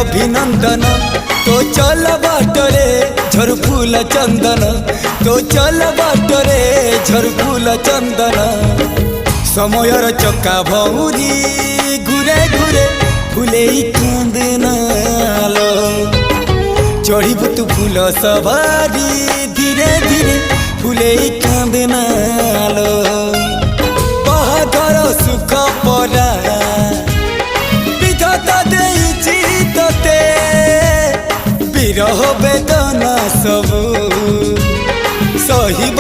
अभिनंदन तो चल बाटरे झर फूल चंदन तो चल बाटरे झर फूल चंदन समयर चक्का भौरी घुरे घुरे फुले कांदनालो चढ़ीबु तू फूल सवारी धीरे धीरे फुले कांदनालो बाहागर सुख परा विधाता देइछि तते विरह वेदना सब सहिब